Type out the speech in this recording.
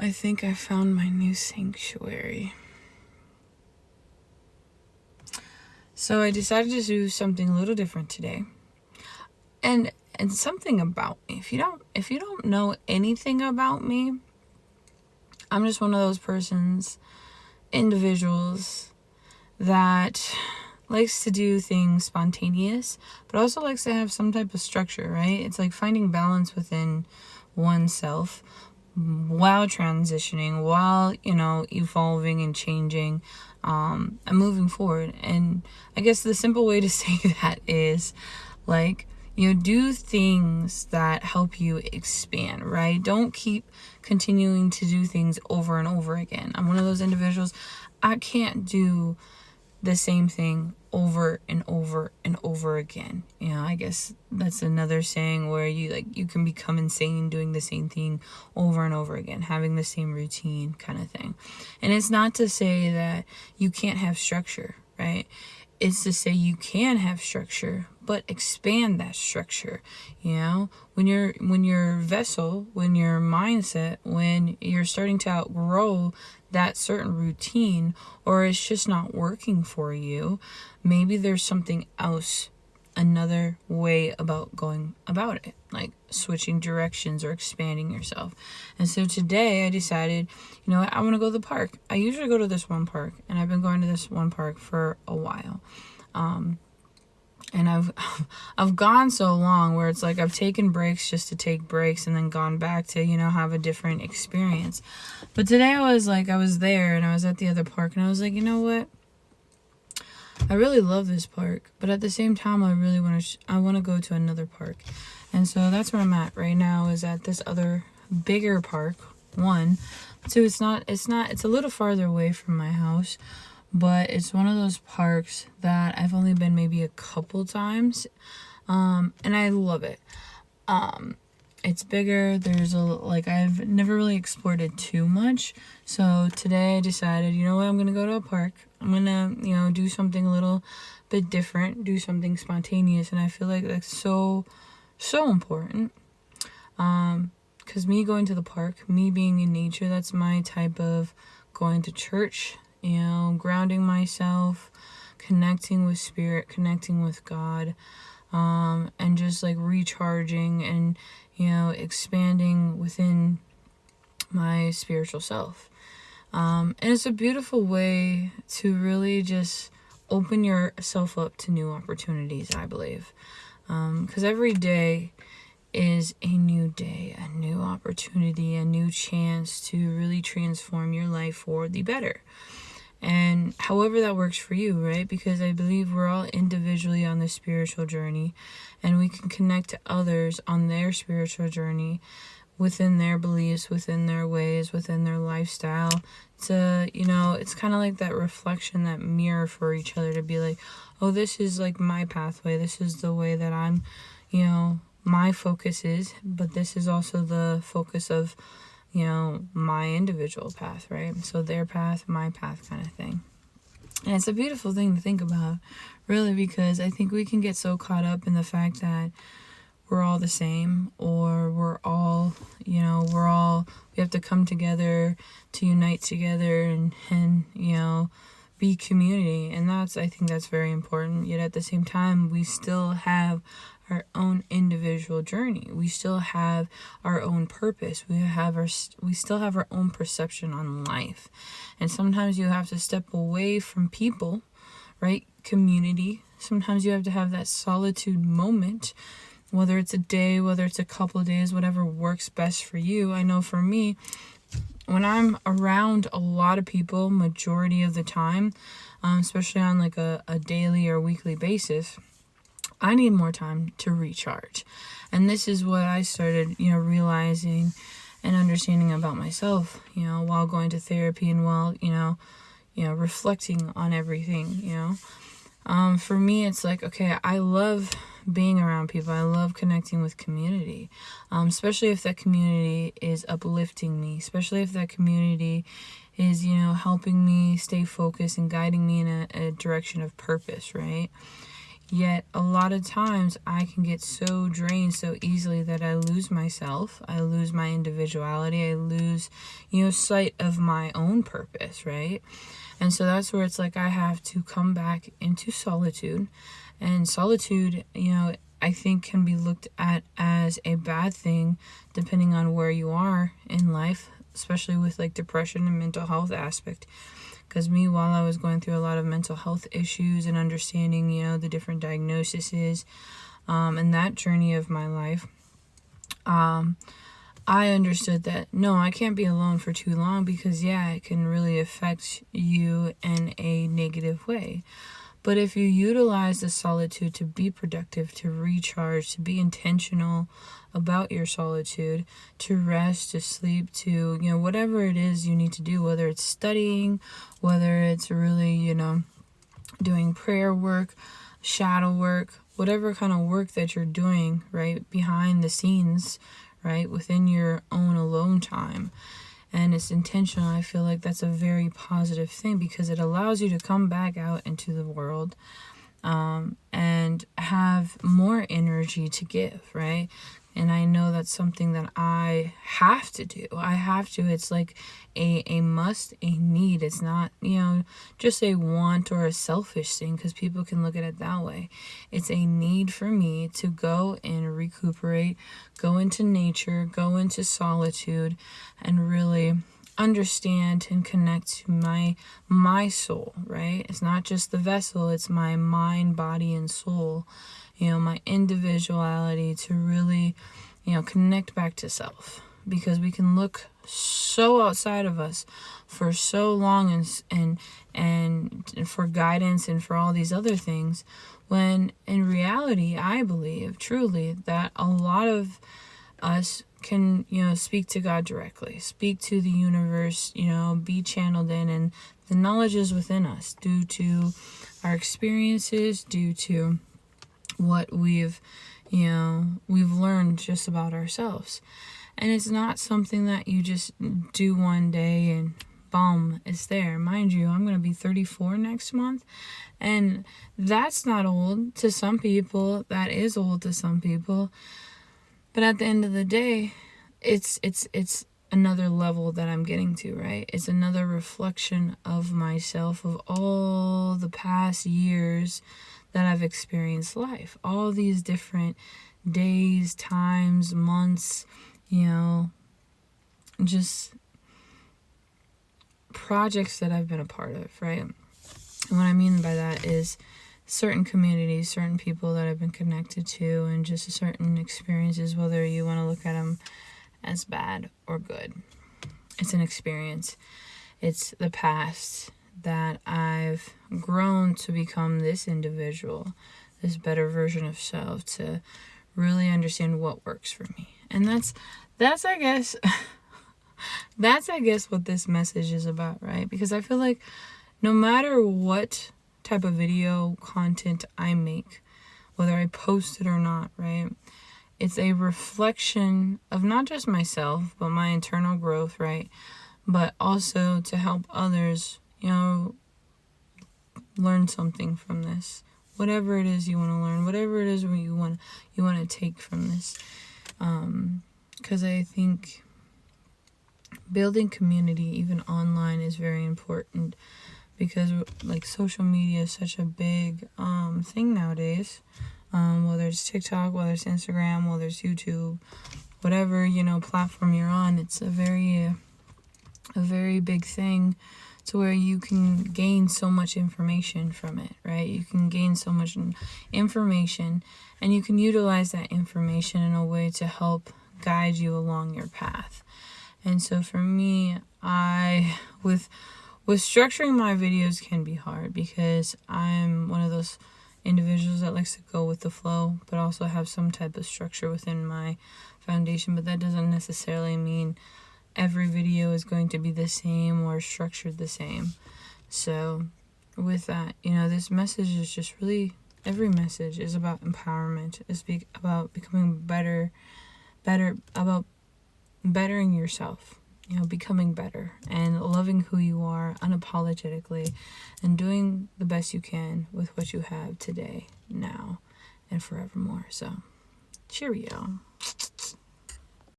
I think I found my new sanctuary. So I decided to do something a little different today. And something about me. If you don't know anything about me, I'm just one of those individuals that likes to do things spontaneous, but also likes to have some type of structure, right? It's like finding balance within oneself while transitioning, while, evolving and changing, and moving forward. And I guess the simple way to say that is like, do things that help you expand, right? Don't keep continuing to do things over and over again. I'm one of those individuals, I can't do the same thing over and over and over again. I guess that's another saying where you can become insane doing the same thing over and over again, having the same routine kind of thing. And it's not to say that you can't have structure, right? It's to say you can have structure, but expand that structure. When your vessel, when your mindset, when you're starting to outgrow that certain routine, or it's just not working for you, maybe there's something else, another way about going about it, like switching directions or expanding yourself. And so today I decided, I want to go to the park. I usually go to this one park, and I've been going to this one park for a while. And I've gone so long where it's like I've taken breaks just to take breaks and then gone back to, have a different experience. But today I was there and I was at the other park and I was like, you know what? I really love this park, but at the same time, I really want to go to another park. And so that's where I'm at right now, is at this other bigger park. One, two, it's a little farther away from my house, but it's one of those parks that I've only been maybe a couple times, and I love it. It's bigger. I've never really explored it too much. So today I decided, I'm going to go to a park. I'm going to, do something a little bit different, do something spontaneous. And I feel like that's so, so important. Because me going to the park, me being in nature, that's my type of going to church, grounding myself, connecting with spirit, connecting with God, and just like recharging and, expanding within my spiritual self. And it's a beautiful way to really just open yourself up to new opportunities, I believe. Because every day is a new day, a new opportunity, a new chance to really transform your life for the better. And however that works for you, right? Because I believe we're all individually on the spiritual journey, and we can connect to others on their spiritual journey within their beliefs, within their ways, within their lifestyle. To, it's kind of like that reflection, that mirror for each other, to be like, oh, this is like my pathway. This is the way that I'm, my focus is, but this is also the focus of, my individual path, right? So their path, my path kind of thing. And it's a beautiful thing to think about, really, because I think we can get so caught up in the fact that we're all the same, or we're all, we have to come together to unite together and be community. And I think that's very important. Yet at the same time, we still have our own individual journey. We still have our own purpose. We still have our own perception on life. And sometimes you have to step away from people, right? Community. Sometimes you have to have that solitude moment, whether it's a day, whether it's a couple of days, whatever works best for you. I know for me, when I'm around a lot of people, majority of the time, especially on like a daily or weekly basis, I need more time to recharge. And this is what I started, realizing and understanding about myself, while going to therapy and while, reflecting on everything, For me, it's like, okay, I love being around people. I love connecting with community, especially if that community is uplifting me, especially if that community is, helping me stay focused and guiding me in a direction of purpose, right? Yet a lot of times I can get so drained so easily that I lose myself. I lose my individuality. I lose, sight of my own purpose, right? And so that's where it's like I have to come back into solitude. And solitude, I think can be looked at as a bad thing depending on where you are in life, especially with like depression and mental health aspect. Because while I was going through a lot of mental health issues and understanding, the different diagnoses, and that journey of my life, I understood that, no, I can't be alone for too long because, it can really affect you in a negative way. But if you utilize the solitude to be productive, to recharge, to be intentional about your solitude, to rest, to sleep, to, whatever it is you need to do, whether it's studying, whether it's really, doing prayer work, shadow work, whatever kind of work that you're doing, right, behind the scenes, right, within your own alone time. And it's intentional. I feel like that's a very positive thing because it allows you to come back out into the world and have more energy to give, right? And I know that's something that I have to do. It's like a must, a need. It's not, just a want or a selfish thing because people can look at it that way. It's a need for me to go and recuperate, go into nature, go into solitude, and really understand and connect to my soul, right? It's not just the vessel, it's my mind, body, and soul, my individuality to really, connect back to self. Because we can look so outside of us for so long and for guidance and for all these other things, when in reality, I believe truly that a lot of us can, speak to God directly, speak to the universe, be channeled in, and the knowledge is within us due to our experiences, due to what we've learned just about ourselves. And it's not something that you just do one day and boom, it's there. Mind you, I'm going to be 34 next month. And that's not old to some people. That is old to some people. But at the end of the day, it's another level that I'm getting to, right? It's another reflection of myself, of all the past years that I've experienced life. All these different days, times, months, just projects that I've been a part of, right? And what I mean by that is certain communities, certain people that I've been connected to, and just certain experiences, whether you want to look at them as bad or good. It's an experience. It's the past that I've grown to become this individual, this better version of self, to really understand what works for me. And that's I guess what this message is about, right? Because I feel like no matter what type of video content I make, whether I post it or not, right, it's a reflection of not just myself, but my internal growth, right? But also to help others, learn something from this. Whatever it is you want to learn, whatever it is you want to take from this. Because I think building community, even online, is very important. Because like social media is such a big thing nowadays. Whether it's TikTok, whether it's Instagram, whether it's YouTube, whatever platform you're on, it's a very big thing, to where you can gain so much information from it, right? You can gain so much information, and you can utilize that information in a way to help guide you along your path. And so for me, with structuring my videos can be hard, because I'm one of those individuals that likes to go with the flow, but also have some type of structure within my foundation. But that doesn't necessarily mean every video is going to be the same or structured the same. So with that, this message is just really, every message is about empowerment. It's about becoming better, about bettering yourself, becoming better and loving who you are unapologetically and doing the best you can with what you have today. now and forevermore. So, cheerio.